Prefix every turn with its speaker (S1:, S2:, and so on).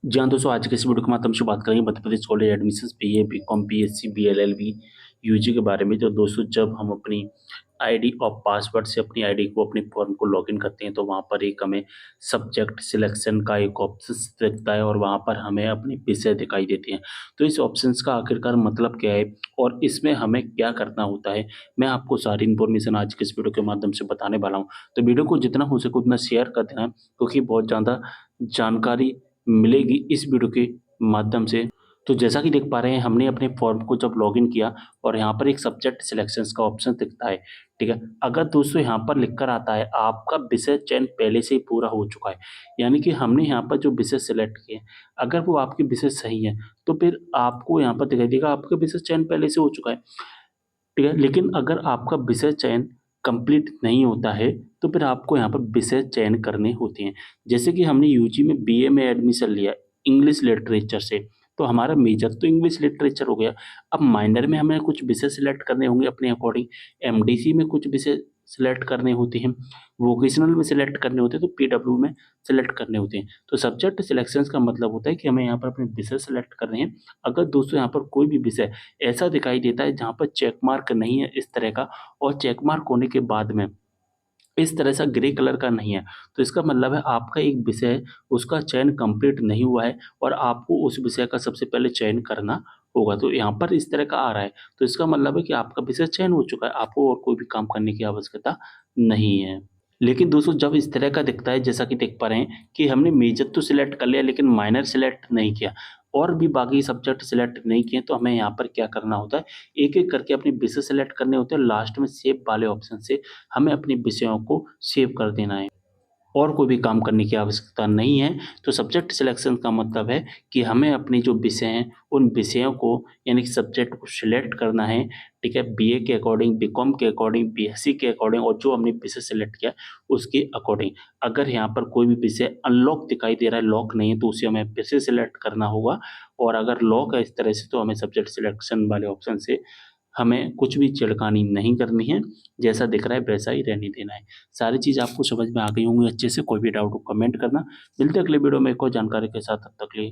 S1: जी हाँ, दोस्तों आज के इस वीडियो के माध्यम से बात करेंगे Madhya Pradesh college admissions BA, BCom, BSc, BLLB, UG के बारे में। तो दोस्तों जब हम अपनी आईडी और पासवर्ड से अपनी आईडी को अपने फॉर्म को लॉगिन करते हैं तो वहाँ पर एक हमें सब्जेक्ट सिलेक्शन का एक ऑप्शंस दिखता है और वहाँ पर हमें अपने विषय दिखाई देते हैं। तो इस ऑप्शंस का आखिरकार मतलब क्या है और इसमें हमें क्या करना होता है, मैं आपको सारी इन्फॉर्मेशन आज के इस वीडियो के माध्यम से बताने वाला हूँ। तो वीडियो को जितना हो सके उतना शेयर कर देना क्योंकि बहुत ज़्यादा जानकारी मिलेगी इस वीडियो के माध्यम से। तो जैसा कि देख पा रहे हैं हमने अपने फॉर्म को जब लॉगिन किया और यहाँ पर एक सब्जेक्ट सिलेक्शंस का ऑप्शन दिखता है, ठीक है? अगर दोस्तों यहाँ पर लिख कर आता है आपका विषय चयन पहले से ही पूरा हो चुका है, यानी कि हमने यहाँ पर जो विषय सिलेक्ट किए, अगर वो आपके विषय सही है, तो फिर आपको यहाँ पर दिखाई देगा आपका विषय चयन पहले से हो चुका है। ठीक है, लेकिन अगर आपका विषय चयन कंप्लीट नहीं होता है, तो फिर आपको यहाँ पर विषय चयन करने होते हैं। जैसे कि हमने यूजी में बीए में एडमिशन लिया, इंग्लिश लिटरेचर से, तो हमारा मेजर तो इंग्लिश लिटरेचर हो गया। अब माइनर में हमें कुछ विषय सिलेक्ट करने होंगे अपने अकॉर्डिंग, एमडीसी में कुछ विषय सिलेक्ट करने होते हैं, वोकेशनल में सिलेक्ट करने होते हैं, तो पीडब्ल्यू में सिलेक्ट करने होते हैं। तो सब्जेक्ट सिलेक्शंस का मतलब होता है कि हमें यहाँ पर अपने विषय सिलेक्ट करने हैं। अगर दोस्तों यहाँ पर कोई भी विषय ऐसा दिखाई देता है जहाँ पर चेक मार्क नहीं है इस तरह का और चेक मार्क होने के बाद में इस तरह से ग्रे कलर का नहीं है, तो इसका मतलब है आपका एक विषय है, उसका चयन कंप्लीट नहीं हुआ है और आपको उस विषय का सबसे पहले चयन करना होगा। तो यहाँ पर इस तरह का आ रहा है, तो इसका मतलब है कि आपका विषय चयन हो चुका है, आपको और कोई भी काम करने की आवश्यकता नहीं है। लेकिन दोस्तों जब इस तरह का दिखता है जैसा कि देख पा रहे हैं कि हमने मेजर तो सिलेक्ट कर लिया लेकिन माइनर सिलेक्ट नहीं किया और भी बाकी सब्जेक्ट सिलेक्ट नहीं किए, तो हमें यहाँ पर क्या करना होता है, एक-एक करके अपने विषय सिलेक्ट करने होते हैं। लास्ट में सेव वाले ऑप्शन से हमें अपने विषयों को सेव कर देना है। और कोई भी काम करने की आवश्यकता नहीं है। तो सब्जेक्ट सिलेक्शन का मतलब है कि हमें अपने जो विषय हैं, उन विषयों को यानी कि सब्जेक्ट को सिलेक्ट करना है, ठीक है? बीए के अकॉर्डिंग, बीकॉम के अकॉर्डिंग, बीएससी के अकॉर्डिंग और जो हमने विषय सिलेक्ट किया, उसके अकॉर्डिंग। अगर यहाँ पर कोई भी विषय अनलॉक दिखाई दे रहा है, लॉक नहीं है, तो उसे हमें फिर से सिलेक्ट करना होगा और अगर लॉक है इस तरह से, तो हमें सब्जेक्ट सिलेक्शन वाले ऑप्शन से हमें कुछ भी छेड़खानी नहीं करनी है, जैसा दिख रहा है वैसा ही रहने देना है। सारी चीज़ आपको समझ में आ गई होंगी अच्छे से, कोई भी डाउट हो कमेंट करना। मिलते हैं अगले वीडियो में एक और जानकारी के साथ, तब तक के लिए